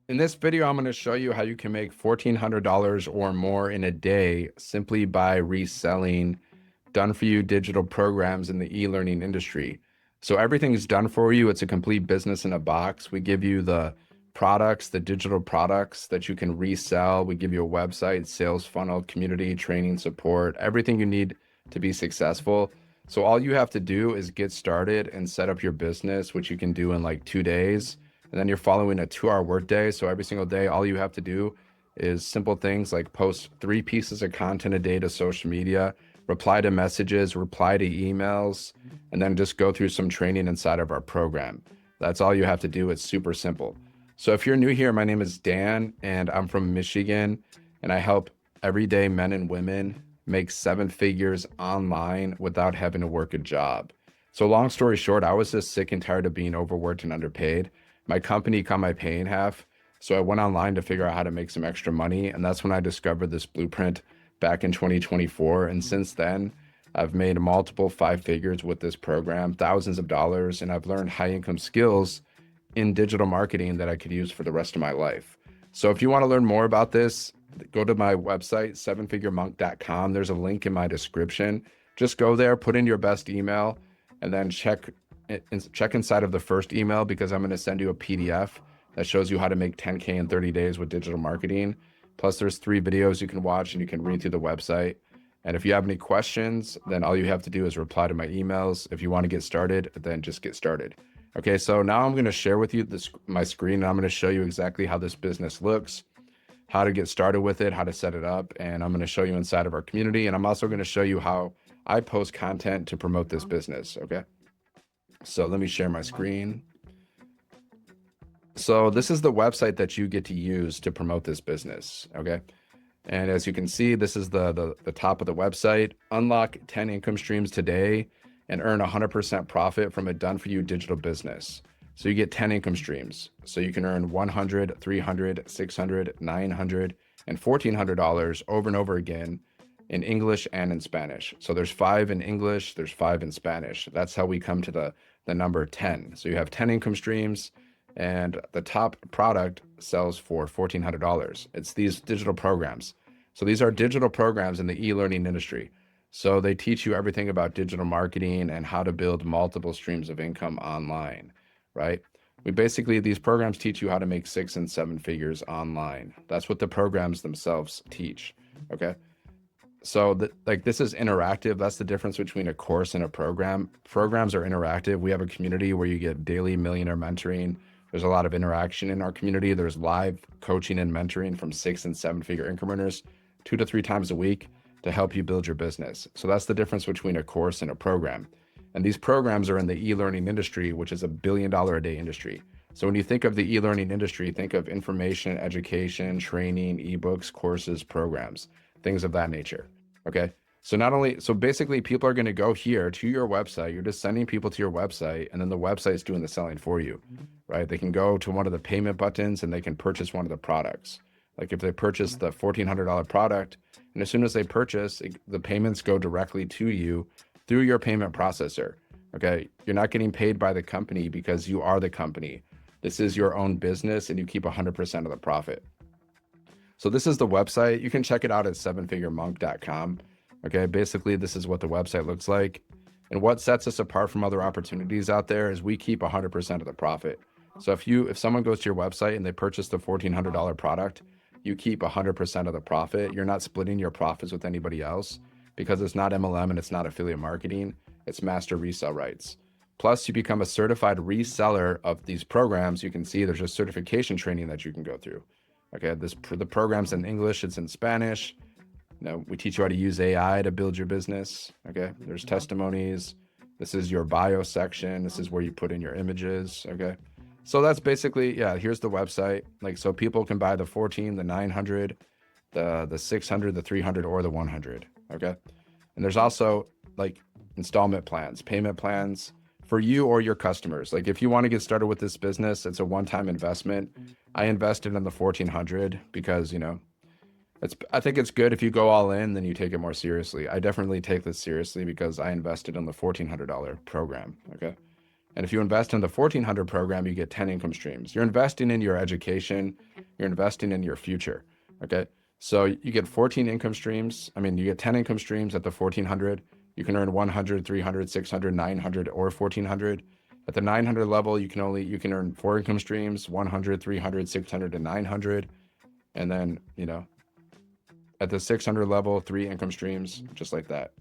In this video, I'm going to show you how you can make $1,400 or more in a day simply by reselling done for you digital programs in the e-learning industry. So everything's done for you. It's a complete business in a box. We give you the products, the digital products that you can resell. We give you a website, sales funnel, community, training, support, everything you need to be successful. So all you have to do is get started and set up your business, which you can do in like 2 days. And then you're following a 2-hour workday. So every single day, all you have to do is simple things like post 3 pieces of content a day to social media, reply to messages, reply to emails, and then just go through some training inside of our program. That's all you have to do. It's super simple. So if you're new here, my name is Dan and I'm from Michigan, and I help everyday men and women make 7 figures online without having to work a job. So long story short, I was just sick and tired of being overworked and underpaid. My company cut my pay in half. So I went online to figure out how to make some extra money. And that's when I discovered this blueprint back in 2024. And since then, I've made multiple 5 figures with this program, thousands of dollars, and I've learned high income skills in digital marketing that I could use for the rest of my life. So if you want to learn more about this, go to my website, sevenfiguremonk.com. There's a link in my description. Just go there, put in your best email, and then check inside of the first email, because I'm going to send you a PDF that shows you how to make 10K in 30 days with digital marketing. Plus there's 3 videos you can watch and you can read through the website. And if you have any questions, then all you have to do is reply to my emails. If you want to get started, then just get started. Okay, so now I'm going to share with you my screen, and I'm going to show you exactly how this business looks, how to get started with it, how to set it up, and I'm going to show you inside of our community. And I'm also going to show you how I post content to promote this business, okay? So let me share my screen. So this is the website that you get to use to promote this business, okay? And as you can see, this is the top of the website. Unlock 10 income streams today and earn 100% profit from a done-for-you digital business. So you get 10 income streams. So you can earn $100, $300, $600, $900, and $1,400 over and over again in English and in Spanish. So there's 5 in English, there's 5 in Spanish. That's how we come to the number 10. So you have 10 income streams, and the top product sells for $1,400. It's these digital programs. So these are digital programs in the e-learning industry. So they teach you everything about digital marketing and how to build multiple streams of income online, right? These programs teach you how to make 6 and 7 figures online. That's what the programs themselves teach, okay? So this is interactive. That's the difference between a course and a program. Programs are interactive. We have a community where you get daily millionaire mentoring. There's a lot of interaction in our community. There's live coaching and mentoring from 6 and 7 figure income earners 2 to 3 times a week to help you build your business. So that's the difference between a course and a program. And these programs are in the e-learning industry, which is $1 billion a day industry. So when you think of the e-learning industry, think of information, education, training, ebooks, courses, programs, things of that nature. Okay. So basically people are going to go here to your website. You're just sending people to your website, and then the website's doing the selling for you, right? They can go to one of the payment buttons and they can purchase one of the products. Like if they purchase the $1,400 product, and as soon as they purchase, the payments go directly to you through your payment processor. Okay. You're not getting paid by the company because you are the company. This is your own business and you keep 100% of the profit. So this is the website. You can check it out at sevenfiguremonk.com. Okay. Basically, this is what the website looks like. And what sets us apart from other opportunities out there is we keep 100% of the profit. So if someone goes to your website and they purchase the $1,400 product, you keep 100% of the profit. You're not splitting your profits with anybody else because it's not MLM and it's not affiliate marketing. It's master resale rights. Plus, you become a certified reseller of these programs. You can see there's a certification training that you can go through. Okay, the program's in English, it's in Spanish. We teach you how to use AI to build your business. Okay, there's testimonies. This is your bio section. This is where you put in your images. Okay. So that's basically, here's the website. So people can buy the 14, the 900, the 600, the 300, or the 100. Okay. And there's also installment plans, payment plans for you or your customers. If you want to get started with this business, it's a one-time investment. I invested in the 1400 because, I think it's good if you go all in, then you take it more seriously. I definitely take this seriously because I invested in the $1,400 program. Okay. And if you invest in the 1400 program, you get 10 income streams. You're investing in your education. You're investing in your future. Okay. So you get 14 income streams. I mean, you get 10 income streams at the 1400. You can earn 100, 300, 600, 900, or 1400. At the 900 level, you can earn 4 income streams, 100, 300, 600, and 900. And then, at the 600 level, 3 income streams, just like that.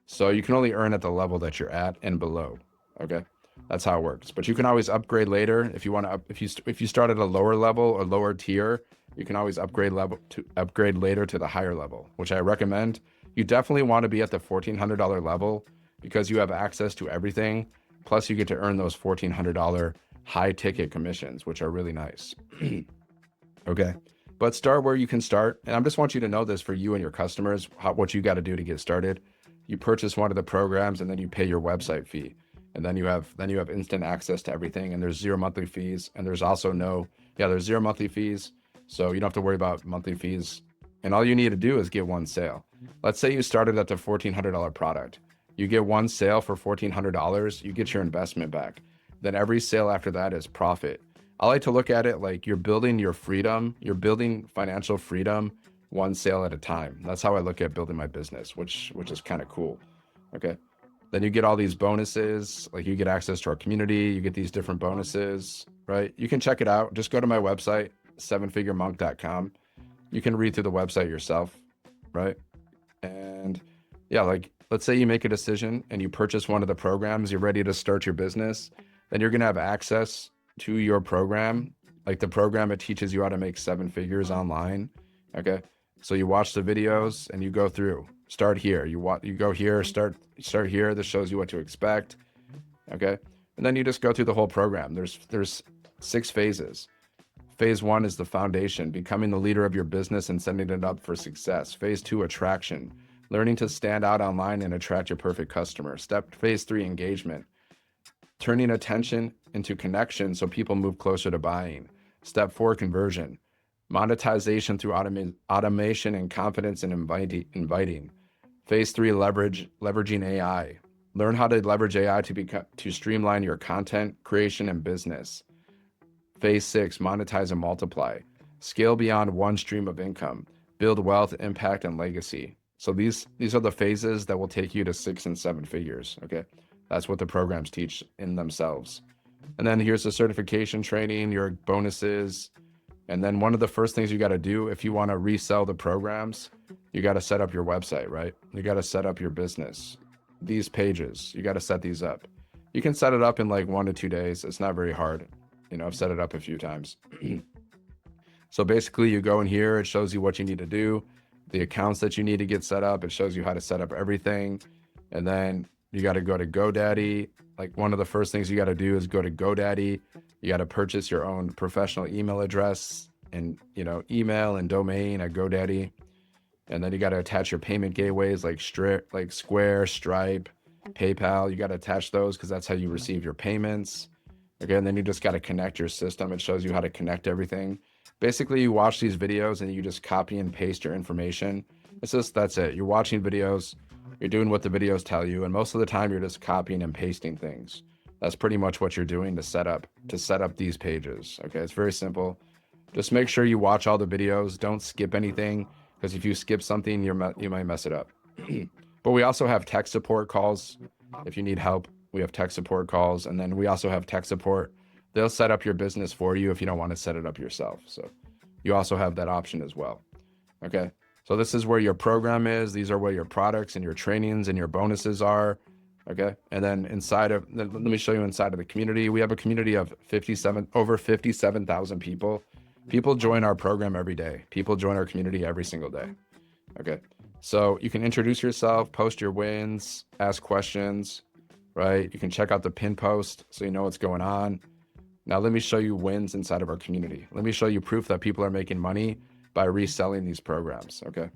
So you can only earn at the level that you're at and below. Okay. That's how it works. But you can always upgrade later if you want to. If you start at a lower level or lower tier, you can always upgrade later to the higher level, which I recommend. You definitely want to be at the $1,400 level because you have access to everything. Plus, you get to earn those $1,400 high ticket commissions, which are really nice. Okay. But start where you can start. And I just want you to know this for you and your customers, what you got to do to get started. You purchase one of the programs and then you pay your website fee. And then you have instant access to everything, and there's 0 monthly fees. And there's also there's 0 monthly fees. So you don't have to worry about monthly fees. And all you need to do is get one sale. Let's say you started at the $1,400 product. You get one sale for $1,400, you get your investment back. Then every sale after that is profit. I like to look at it like you're building your freedom, you're building financial freedom one sale at a time. That's how I look at building my business, which is kind of cool. Okay. Then you get all these bonuses, like you get access to our community, you get these different bonuses, right? You can check it out. Just go to my website, sevenfiguremonk.com. You can read through the website yourself, right? And yeah, like let's say you make a decision and you purchase one of the programs, you're ready to start your business, then you're going to have access to your program. Like the program, it teaches you how to make 7 figures online. Okay. So you watch the videos and you go through. Start here. You go here. Start here. This shows you what to expect. Okay, and then you just go through the whole program. There's 6 phases. Phase 1 is the foundation, becoming the leader of your business and setting it up for success. Phase 2, attraction, learning to stand out online and attract your perfect customer. Phase 3, engagement, turning attention into connection so people move closer to buying. Step 4, conversion, monetization through automation and confidence and inviting. Phase 3, leveraging AI. Learn how to leverage AI to streamline your content creation and business. Phase 6, monetize and multiply. Scale beyond one stream of income. Build wealth, impact, and legacy. So these are the phases that will take you to 6 and 7 figures. Okay, that's what the programs teach in themselves. And then here's the certification training, your bonuses. And then one of the first things you got to do if you want to resell the programs, you got to set up your website, right? You got to set up your business. These pages, you got to set these up. You can set it up in like 1 to 2 days. It's not very hard. I've set it up a few times. So basically you go in here, it shows you what you need to do, the accounts that you need to get set up. It shows you how to set up everything. And then you got to go to GoDaddy. Like one of the first things you got to do is go to GoDaddy. You got to purchase your own professional email address and, email and domain at GoDaddy. And then you got to attach your payment gateways like Square, Stripe, PayPal. You got to attach those because that's how you receive your payments. Okay, and then you just got to connect your system. It shows you how to connect everything. Basically, you watch these videos and you just copy and paste your information. That's it. You're watching videos, you're doing what the videos tell you, and most of the time you're just copying and pasting things. That's pretty much what you're doing to set up these pages. Okay, it's very simple. Just make sure you watch all the videos. Don't skip anything, because if you skip something, you might mess it up. But we also have tech support calls if you need help. We have tech support calls, and then we also have tech support. They'll set up your business for you if you don't want to set it up yourself. So you also have that option as well. Okay, so this is where your program is. These are where your products and your trainings and your bonuses are. Okay, and then let me show you inside of the community. We have a community of over 57,000 people. People join our program every day. People join our community every single day. Okay, so you can introduce yourself, post your wins, ask questions, right? You can check out the pin post so you know what's going on. Now let me show you wins inside of our community. Let me show you proof that people are making money by reselling these programs. Okay,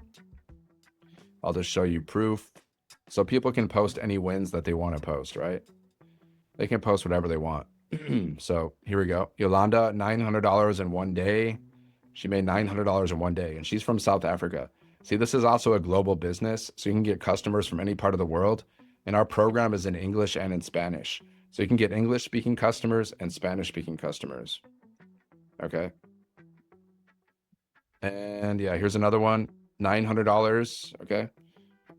I'll just show you proof. So people can post any wins that they want to post, right? They can post whatever they want. So here we go. Yolanda, $900 in one day. She made $900 in one day, and she's from South Africa. See, this is also a global business, so you can get customers from any part of the world. And our program is in English and in Spanish. So you can get English-speaking customers and Spanish-speaking customers. Okay. And yeah, here's another one, $900, okay?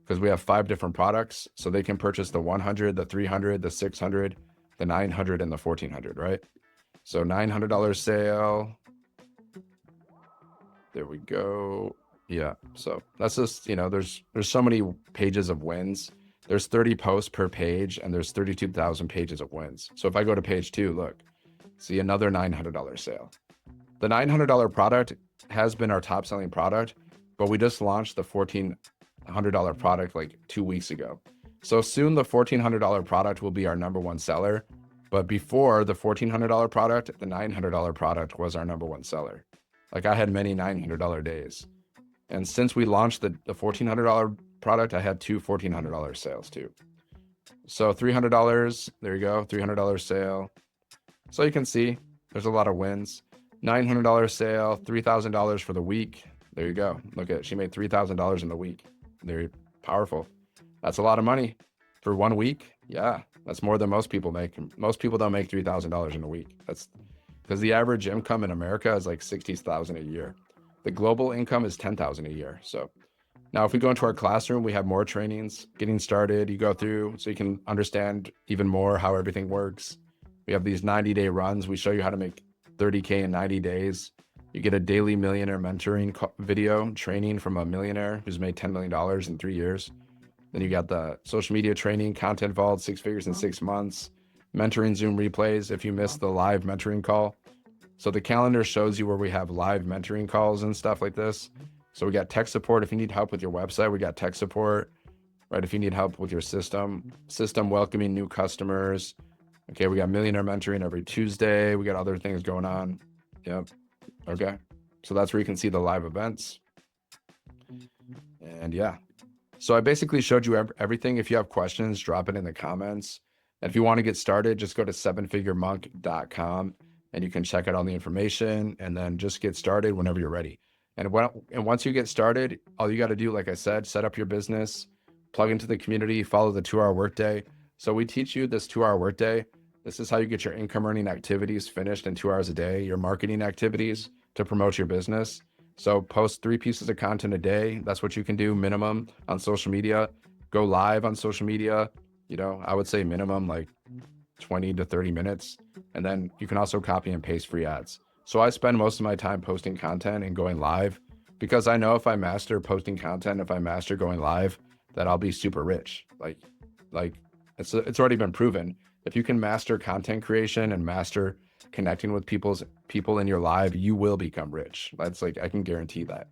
Because we have 5 different products, so they can purchase the 100, the 300, the 600, the 900, and the 1400, right? So $900 sale. There we go. Yeah, so that's just, there's so many pages of wins. There's 30 posts per page, and there's 32,000 pages of wins. So if I go to page 2, look, see another $900 sale. The $900 product has been our top selling product, but we just launched the $1,400 product like 2 weeks ago. So soon the $1,400 product will be our number one seller. But before the $1,400 product, the $900 product was our number one seller. Like I had many $900 days. And since we launched the $1,400 product, I had 2 $1,400 sales too. So $300, there you go, $300 sale. So you can see there's a lot of wins. $900 sale, $3,000 for the week. There you go. Look at it. She made $3,000 in the week. Very powerful. That's a lot of money for 1 week. Yeah, that's more than most people make. Most people don't make $3,000 in a week. That's because the average income in America is like 60,000 a year. The global income is 10,000 a year. So now if we go into our classroom, we have more trainings getting started. You go through so you can understand even more how everything works. We have these 90-day runs. We show you how to make 30K in 90 days. You get a daily millionaire mentoring video training from a millionaire who's made $10 million in 3 years. Then you got the social media training, content vault, 6 figures in 6 months, mentoring Zoom replays if you missed the live mentoring call. So the calendar shows you where we have live mentoring calls and stuff like this. So we got tech support. If you need help with your website, we got tech support, right? If you need help with your system welcoming new customers. Okay, we got millionaire mentoring every Tuesday. We got other things going on. Yep. Okay. So that's where you can see the live events. And yeah. So I basically showed you everything. If you have questions, drop it in the comments. And if you want to get started, just go to sevenfiguremonk.com and you can check out all the information and then just get started whenever you're ready. And once you get started, all you got to do, like I said, set up your business, plug into the community, follow the 2-hour workday. So we teach you this 2-hour workday. This is how you get your income earning activities finished in 2 hours a day, your marketing activities to promote your business. So post 3 pieces of content a day. That's what you can do minimum on social media. Go live on social media. I would say minimum like 20 to 30 minutes. And then you can also copy and paste free ads. So I spend most of my time posting content and going live because I know if I master posting content, if I master going live, that I'll be super rich. Like it's already been proven. If you can master content creation and master connecting with people in your live, you will become rich. That's like, I can guarantee that.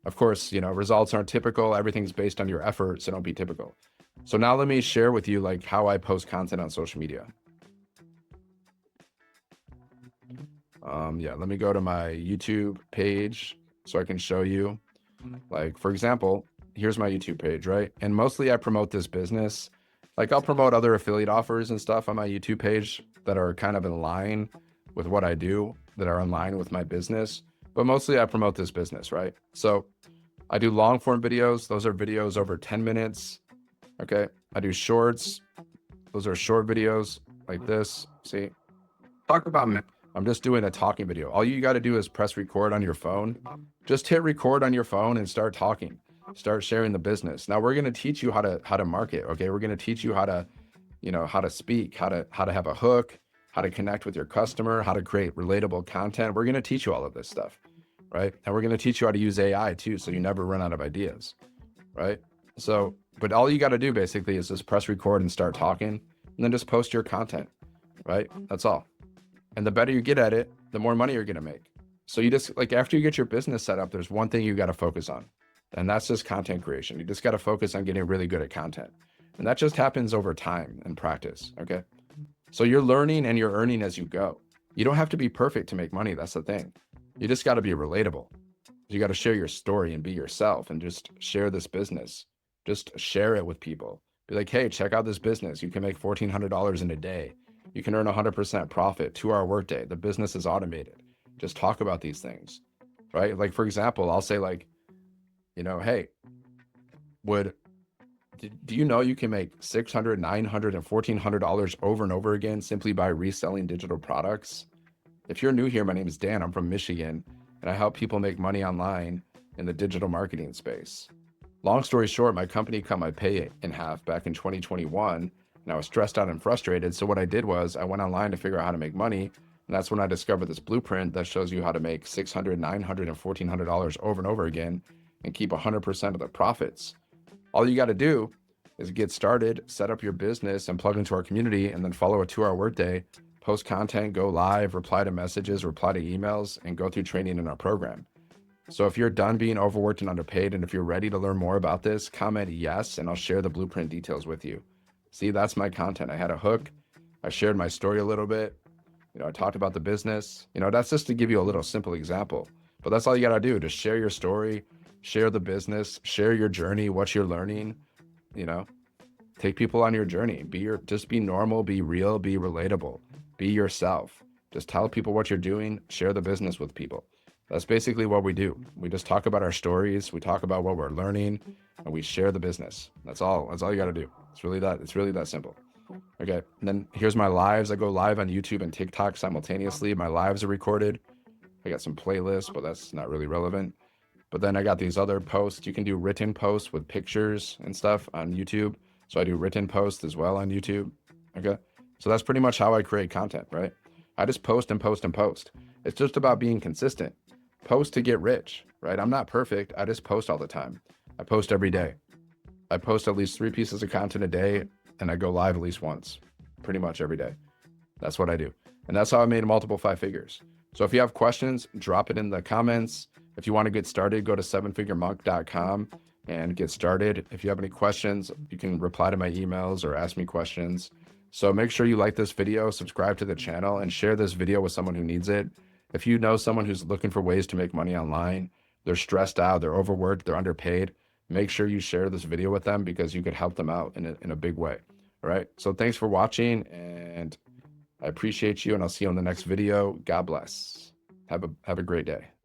Of course, results aren't typical. Everything's based on your effort, so don't be typical. So now let me share with you like how I post content on social media. Let me go to my YouTube page so I can show you. Like, for example, here's my YouTube page, right? And mostly I promote this business. Like I'll promote other affiliate offers and stuff on my YouTube page that are kind of in line with what I do, that are in line with my business. But mostly I promote this business, right? So I do long form videos. Those are videos over 10 minutes. Okay. I do shorts. Those are short videos like this. See, talk about me. I'm just doing a talking video. All you got to do is press record on your phone. Just hit record on your phone and start talking. Start sharing the business. Now we're going to teach you how to market. Okay. We're going to teach you how to, how to speak, how to have a hook, how to connect with your customer, how to create relatable content. We're going to teach you all of this stuff, right? And we're going to teach you how to use AI too, so you never run out of ideas, right? So, but all you got to do basically is just press record and start talking, and then just post your content, right? That's all. And the better you get at it, the more money you're going to make. So you just like, after you get your business set up, there's one thing you got to focus on, and that's just content creation. You just got to focus on getting really good at content. And that just happens over time and practice. Okay. So you're learning and you're earning as you go. You don't have to be perfect to make money. That's the thing. You just got to be relatable. You got to share your story and be yourself and just share this business. Just share it with people. Be like, hey, check out this business. You can make $1,400 in a day. You can earn 100% profit, 2-hour workday. The business is automated. Just talk about these things, right? Like, for example, I'll say like, hey, do you know you can make $600, $900, and $1,400 over and over again simply by reselling digital products? If you're new here, my name is Dan. I'm from Michigan. and I help people make money online in the digital marketing space. Long story short, my company cut my pay in half back in 2021, and I was stressed out and frustrated. So what I did was I went online to figure out how to make money, and that's when I discovered this blueprint that shows you how to make $600, $900, and $1,400 over and over again and keep 100% of the profits. All you got to do is get started, set up your business, and plug into our community, and then follow a 2-hour workday, post content, go live, reply to messages, reply to emails, and go through training in our program. So if you're done being overworked and underpaid, and if you're ready to learn more about this, comment yes, and I'll share the blueprint details with you. See, that's my content. I had a hook. I shared my story a little bit. I talked about the business. That's just to give you a little simple example. But that's all you got to do. Just share your story, share the business, share your journey, what you're learning. Take people on your journey. Just be normal, be real, be relatable, be yourself. Just tell people what you're doing, share the business with people. That's basically what we do. We just talk about our stories, we talk about what we're learning, and we share the business. That's all you got to do. It's really that simple. Okay. And then here's my lives. I go live on YouTube and TikTok simultaneously. My lives are recorded. I got some playlists, but that's not really relevant. But then I got these other posts. You can do written posts with pictures and stuff on YouTube. So I do written posts as well on YouTube. Okay. So that's pretty much how I create content, right? I just post and post and post. It's just about being consistent. Post to get rich, right? I'm not perfect. I just post all the time. I post every day. I post at least 3 pieces of content a day, and I go live at least once, pretty much every day. That's what I do. And that's how I made multiple 5 figures. So if you have questions, drop it in the comments. If you want to get started, go to 7figuremonk.com and get started. If you have any questions, you can reply to my emails or ask me questions. So make sure you like this video, subscribe to the channel, and share this video with someone who needs it. If you know someone who's looking for ways to make money online, they're stressed out, they're overworked, they're underpaid, make sure you share this video with them because you could help them out in a big way. All right. So thanks for watching, and I appreciate you, and I'll see you on the next video. God bless. Have a great day.